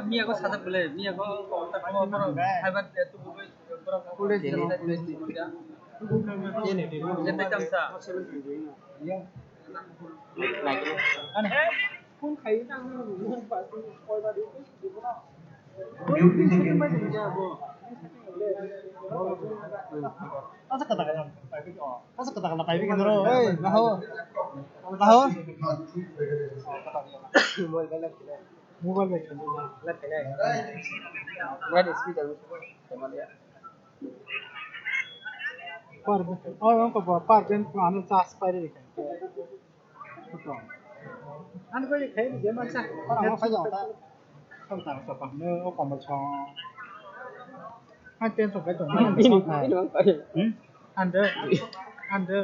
Mia có sao boleh, Mia có orang hebat itu boleh jadi kamsa. Pun khay nang Mobile में लग गया मैं इसकी जरूर समझ गया और उनको पर दिन पुराने चास पर ही तो anh có thể dễ mà sao nó phải dọn ta không tạo sản phẩm nó còn một trò hai tên thuộc cái tổng này under under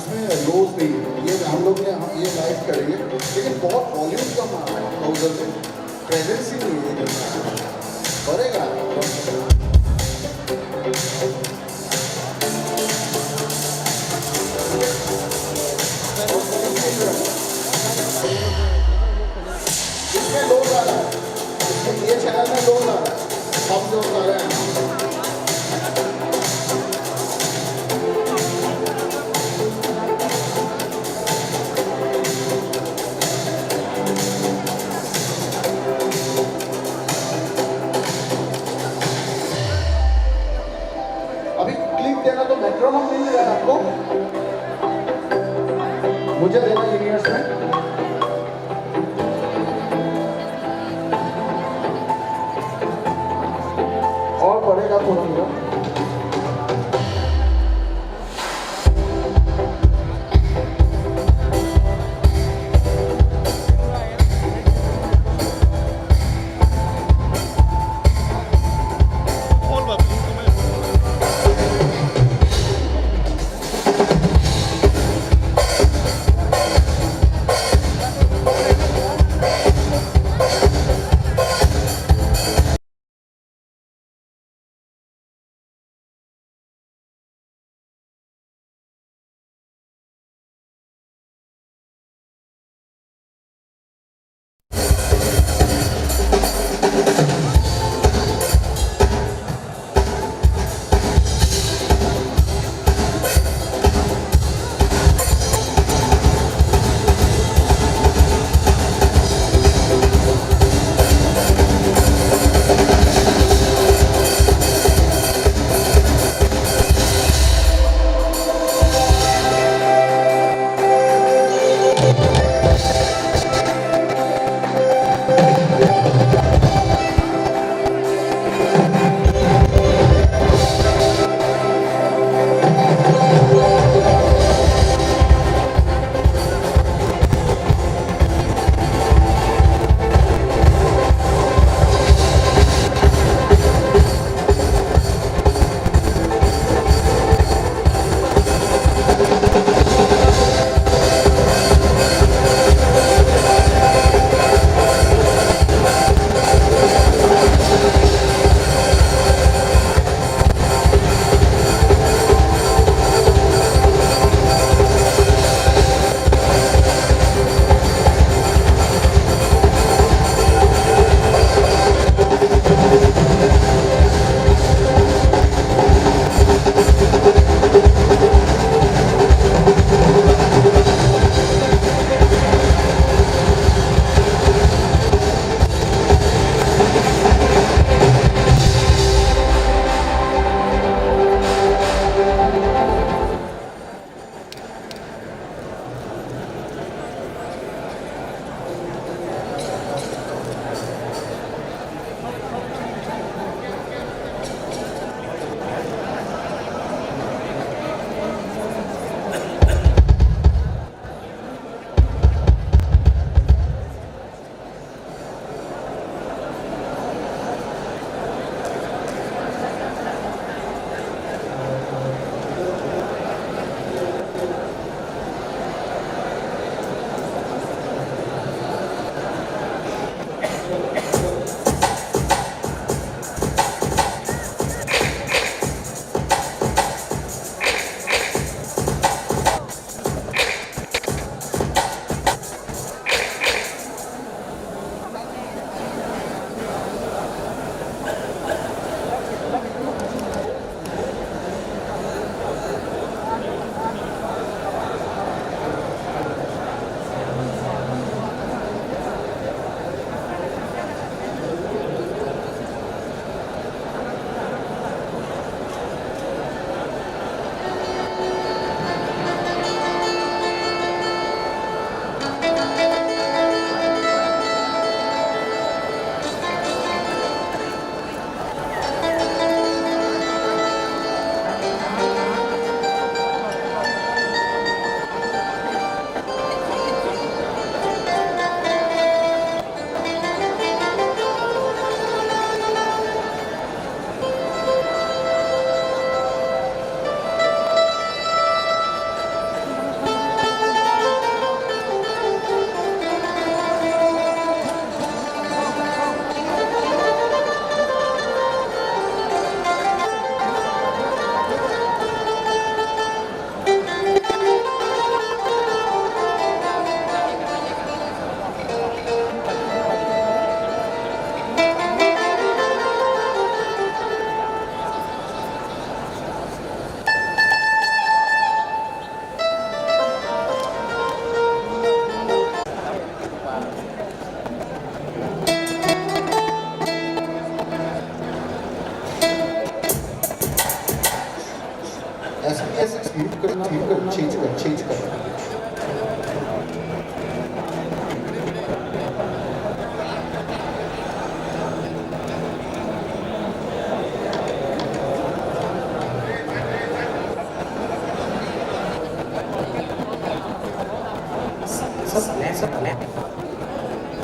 इसमें लोज भी ये हम लोग ने ये लाइव करेंगे लेकिन बहुत वॉल्यूम कम आ रहा है उधर से प्रेजेंस ही नहीं है करेगा इसमें लोग आ रहा है ये चैनल में लोग आ रहा है सब लोग आ रहे हैं देना तो मेट्रोनोम नहीं मिला आपको मुझे देना यूनिवर्स में और पढ़ेगा पूरा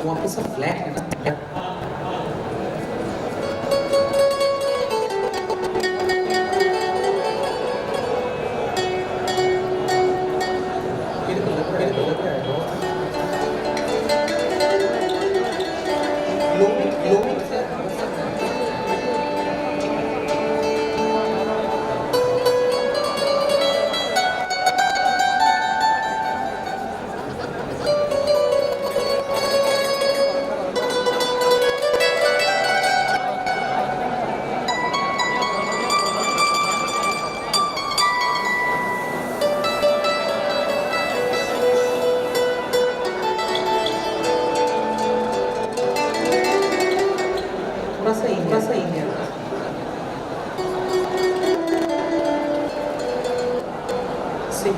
वहाँ पे सब फ्लैट है ना। मेरे को लग रहा है ग्लोविंग से थोड़ा सा इंडिया सही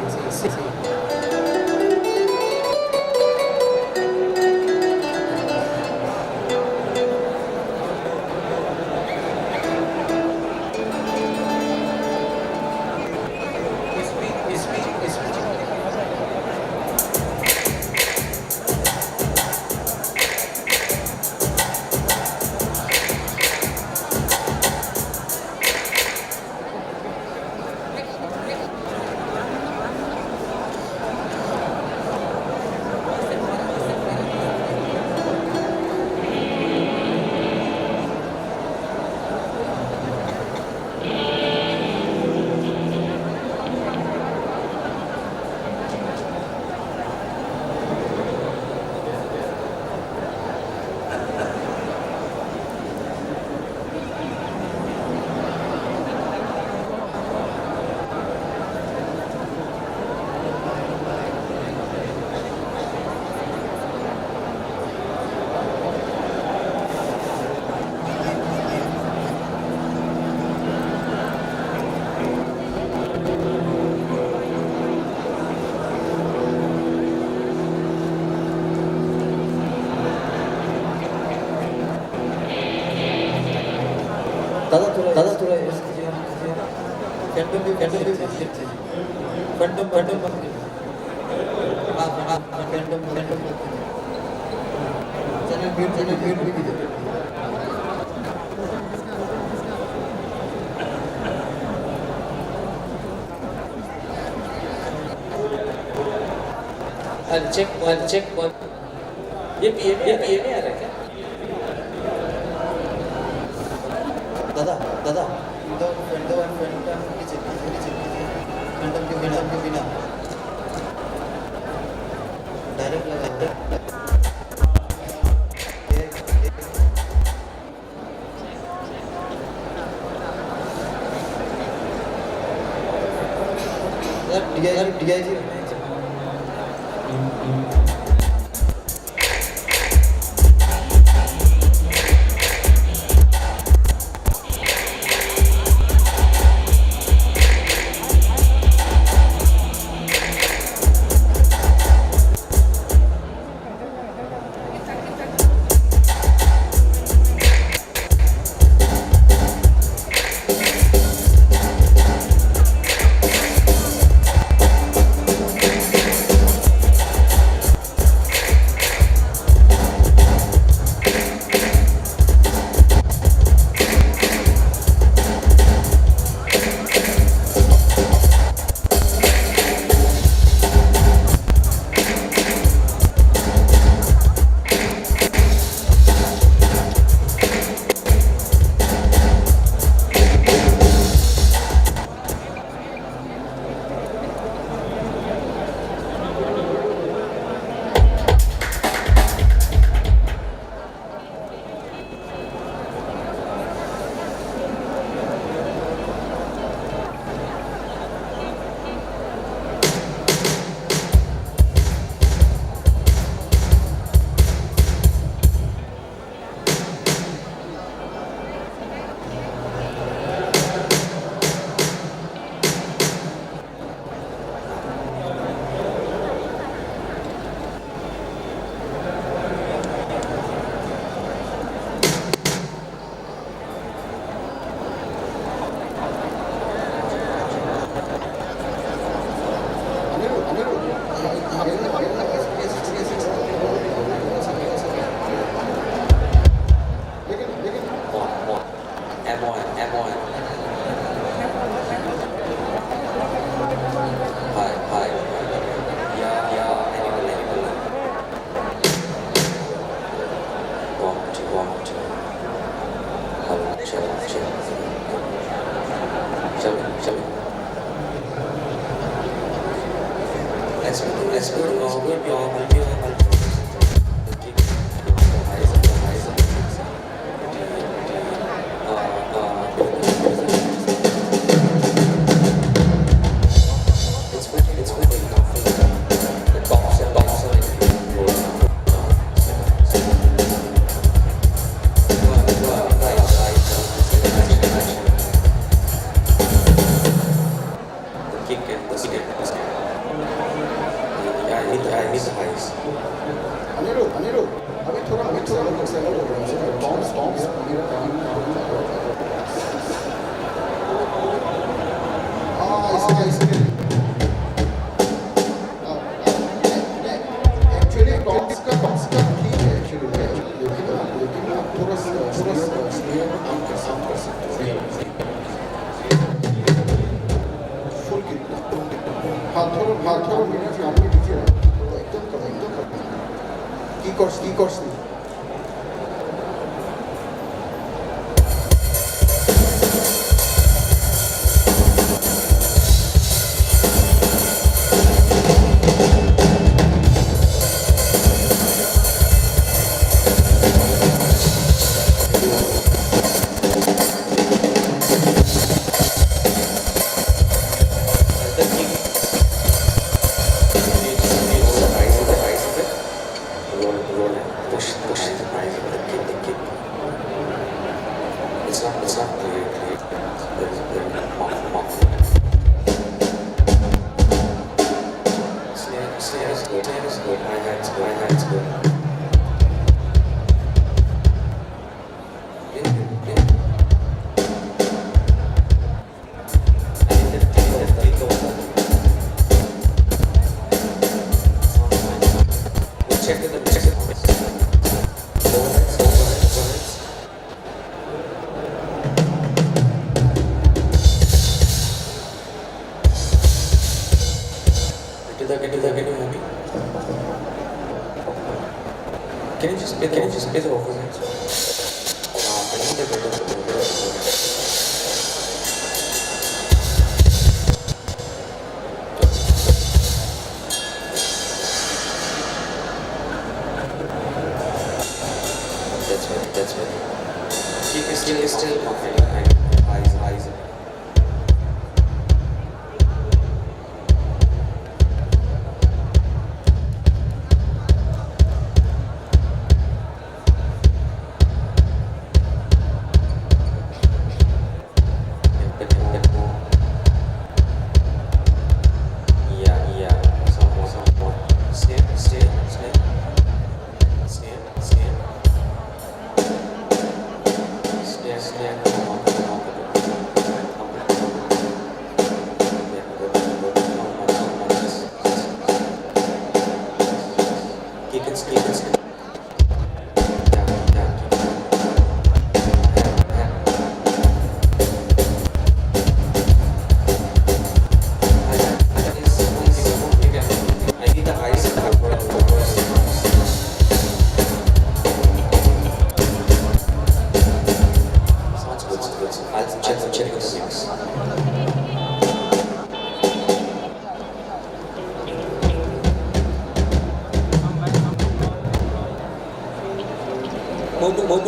दादा थोड़ा कैंडल चेक ये पीए नहीं आ रहा क्या दादा के बिना डायरेक्ट लगाते DIG that's good. The kick, the highs and the highs. It's good. The tops are kick and the skip. I need the highs. Anirudh अभी थोड़ा सेटल हो रहा है टॉम्स मेरा काम इसके एक्चुअली टॉम्स का ठीक है एक्चुअली लेकिन आप थोड़ा स्नेह काम कर सकते हैं फुल कितना हाथ थोड़ा मेरा फैमिली पीछे एकदम कम की course It's not clear. Snare is good. Hi-hat's good. Check it. Get to the movie. Can you just play the over it? I need a better. That's right. He is still eyes. Modu.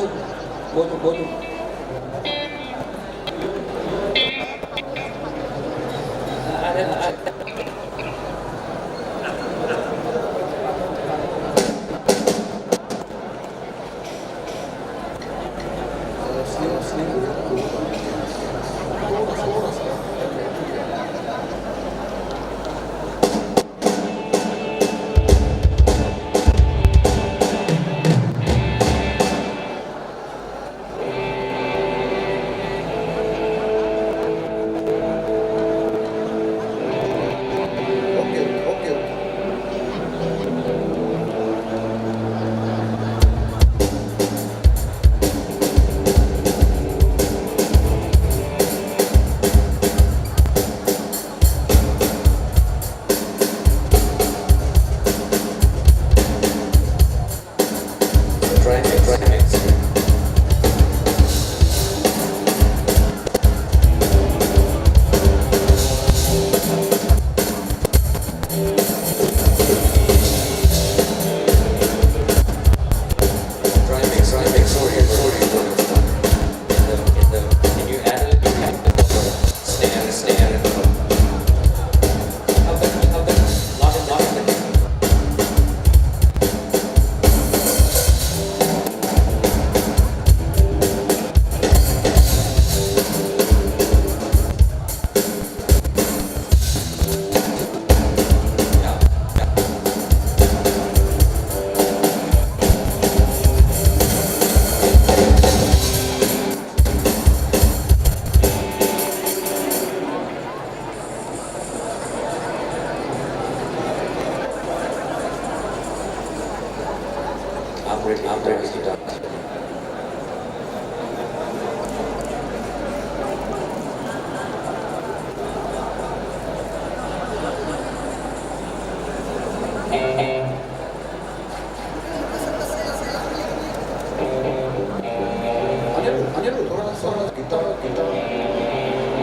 famous guitar. Anirudh, थोड़ा सा guitar Anirudh guitar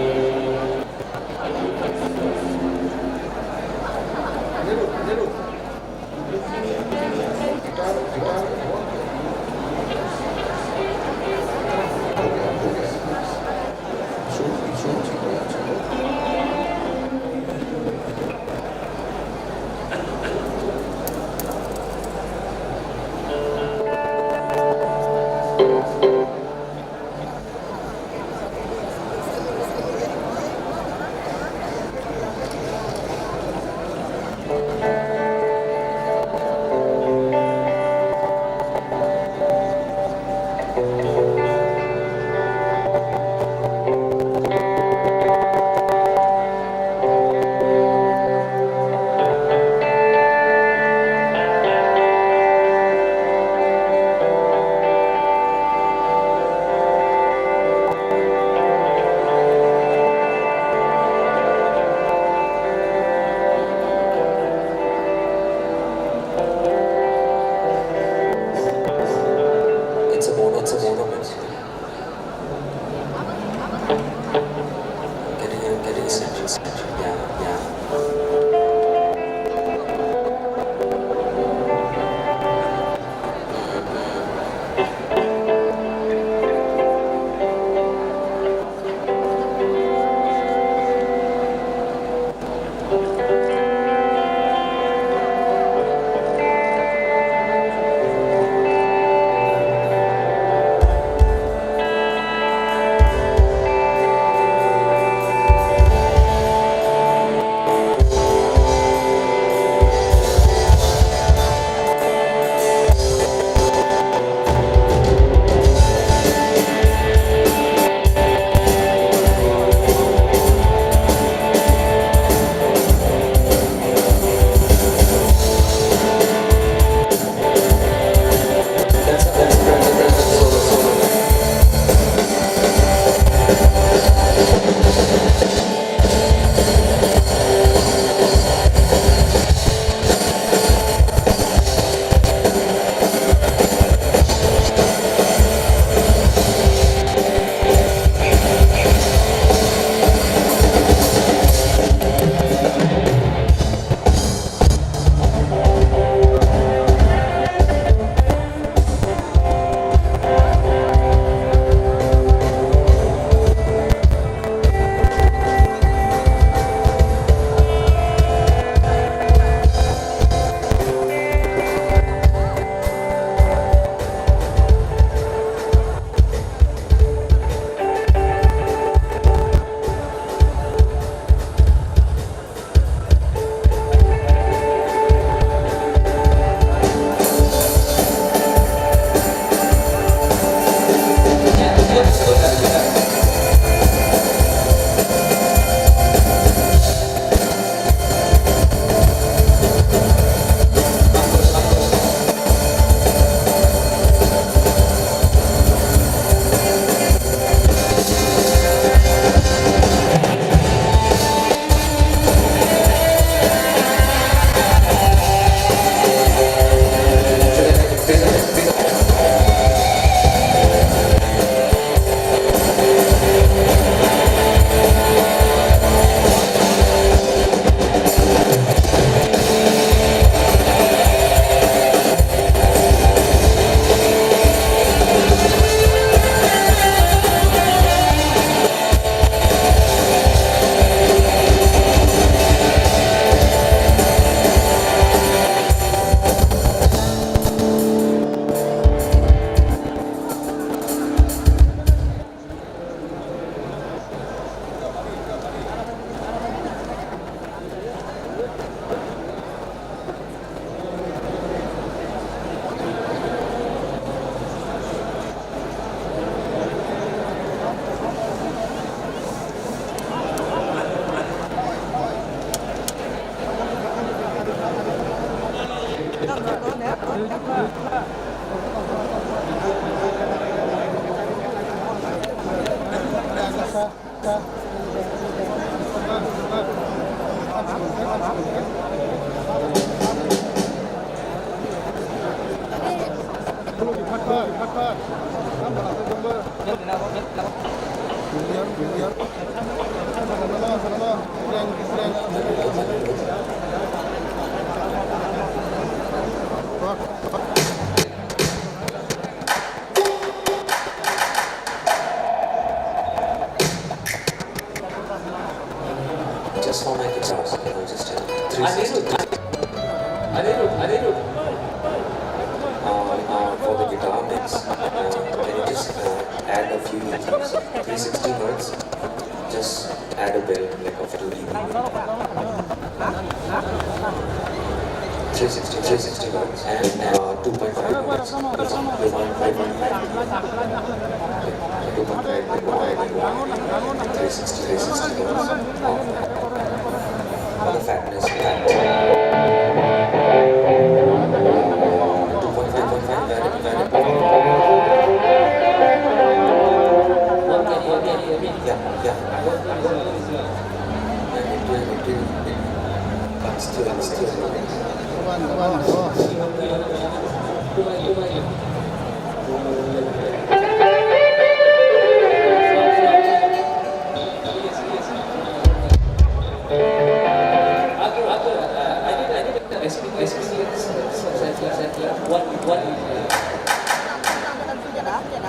Just for my guitars, just 360. Anirudh. For the guitar mix, can you just add a few EQs? 360 hertz, just add a bell like of 2 dB. 360 hertz and 2.5 hertz. 360 hertz. For the fatness,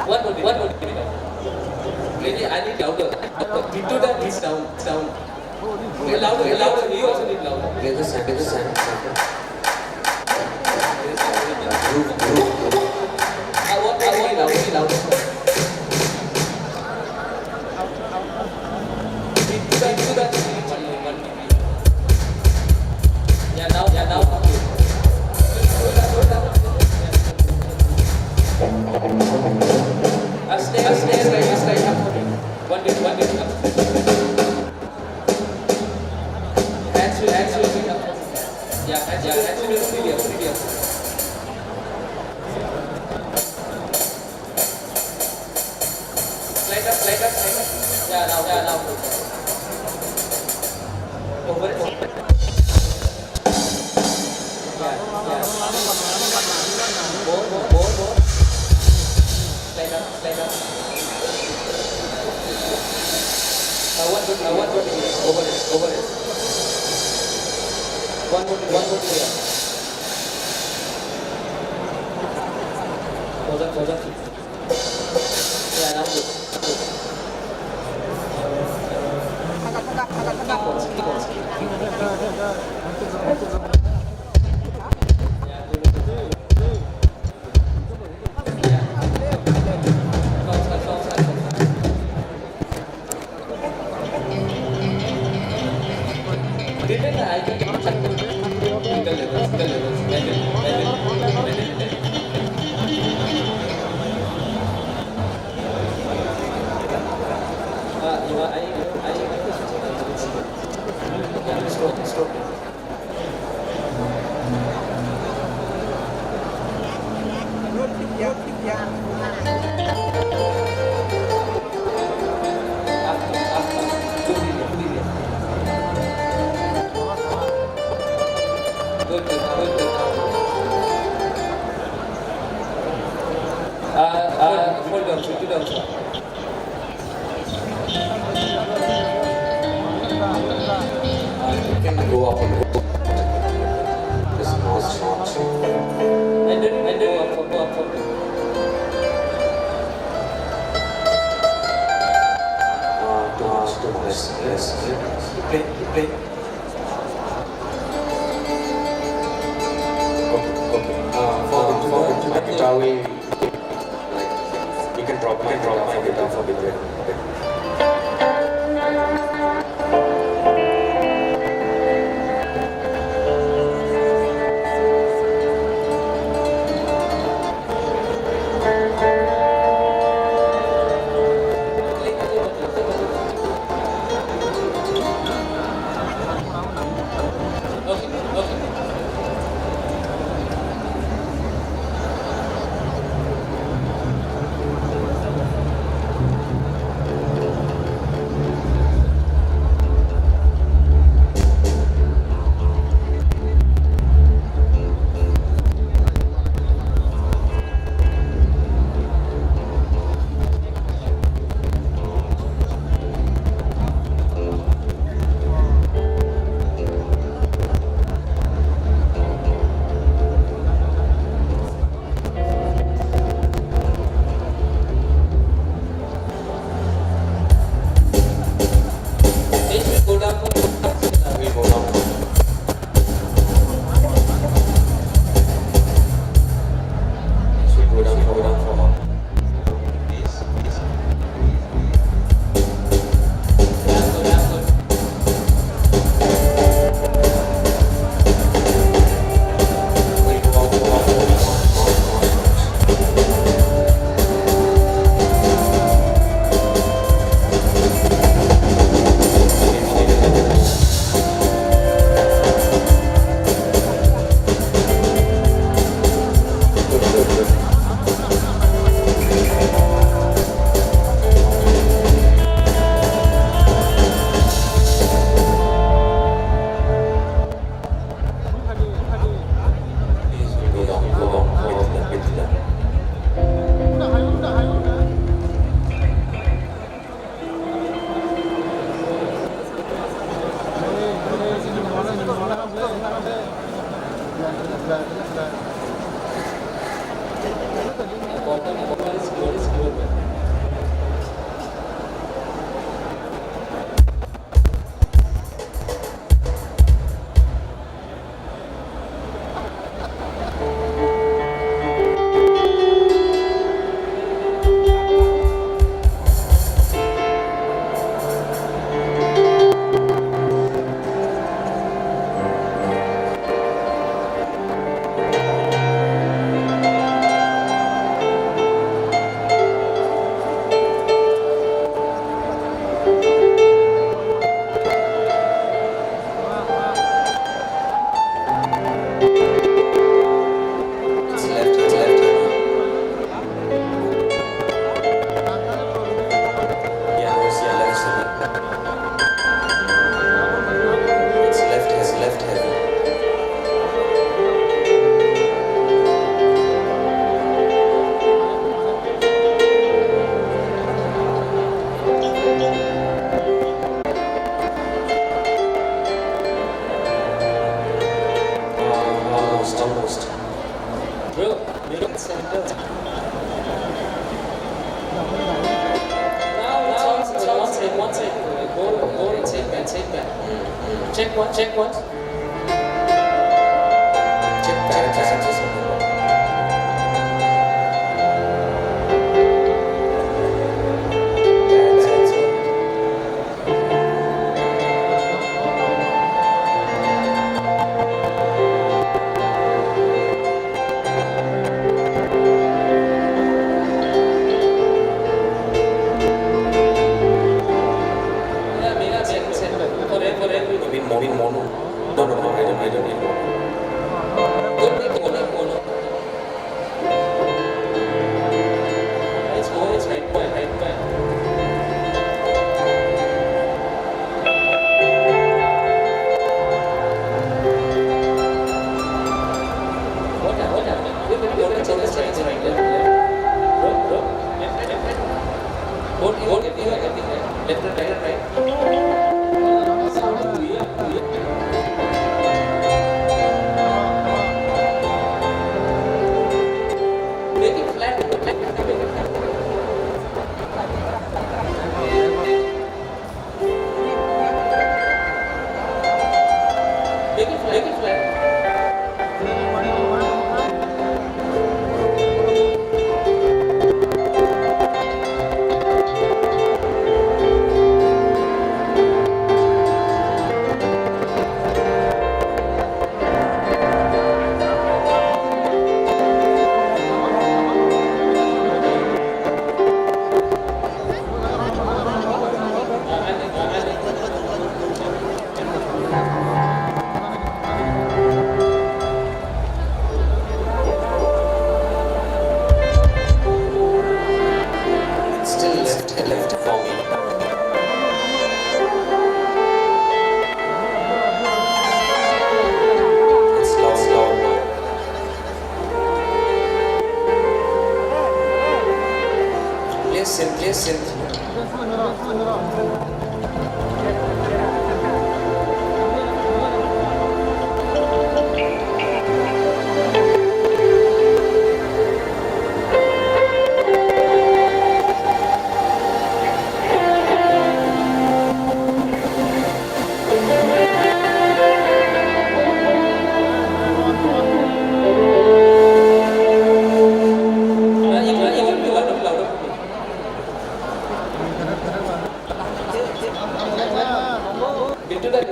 1 would be. Really, I need louder. Into that is down. Louder. You also need louder. Play the sound. I want louder. Into that. Yeah, now. Stay right. One bit up. Hands will be up. Yeah, hands will be pretty up. Slide up. Yeah, now. Over it. Yeah. More. Slide up. One more over it. One more here. Pause up. Yeah, now good. Keep on. Stop. Good. Hold on, sit down. You can go up a little. This nose short. And then go up. Too much. Yes. Play. Okay. For the guitar, we you can drop my guitar for guitar. Okay. Check once. Check passengers on the road. That's all. Yeah, Mega send for every. You mean mono? No, I don't need mono. Don't make mono. It's more, it's right. What happened? Look at the sides, right? Bro. What getting right? Left and right. Make it flat. Make it flat. It's still left for me. It's slow now. Listen. You can be louder for me. Into that.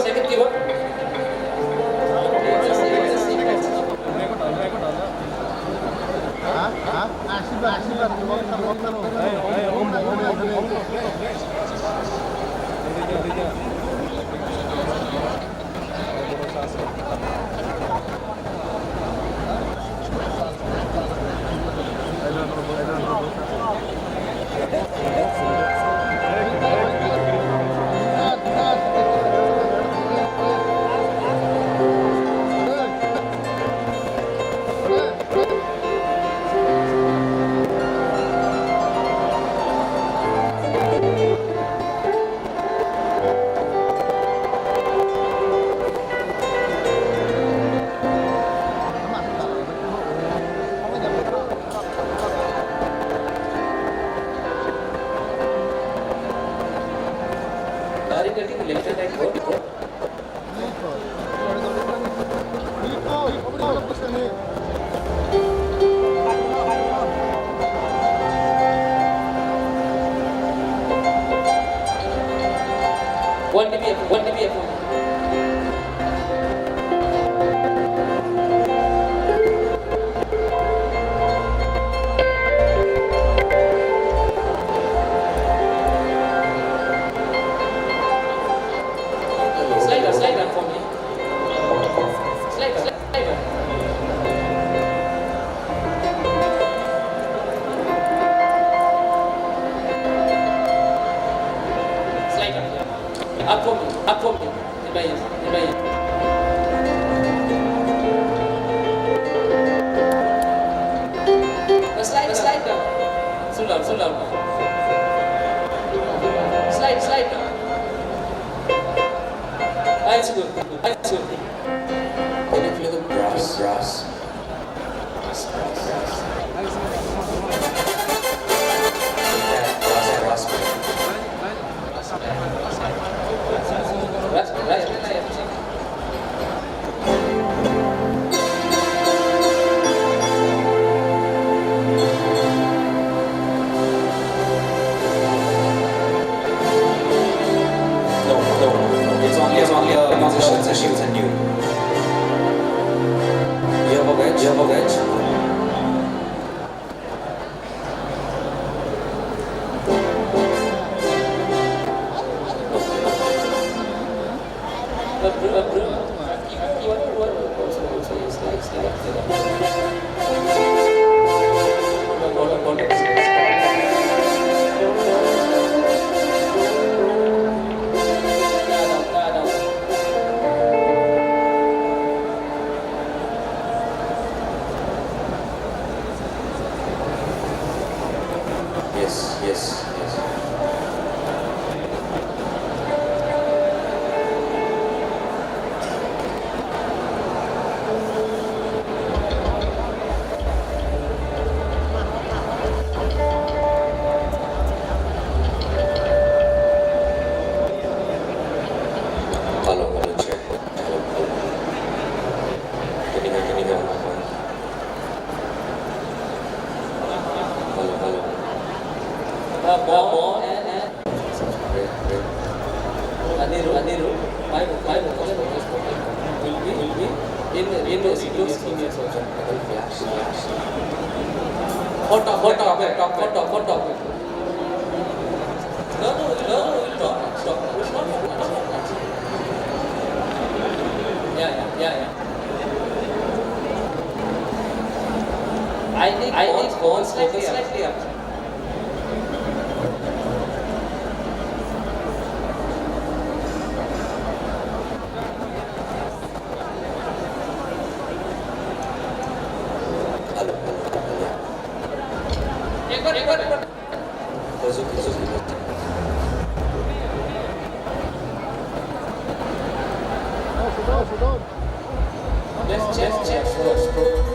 Second keyboard. One DBF. Up for me. Imagine. Slide down. So loud. Slide down. That's good. Can you feel the grass? Right. No. It's only a musician and you. You have a wedge. Yes. Hello, check. Hello. Can you hear my voice? Hello. Ball and Great. Aniru. Five will be in those seniors also. Flash. Hot top. No, we'll talk. Stop. Yeah. I think balls slightly up. Hello. एक बार Suzuki. Sit down. Chest, stroke.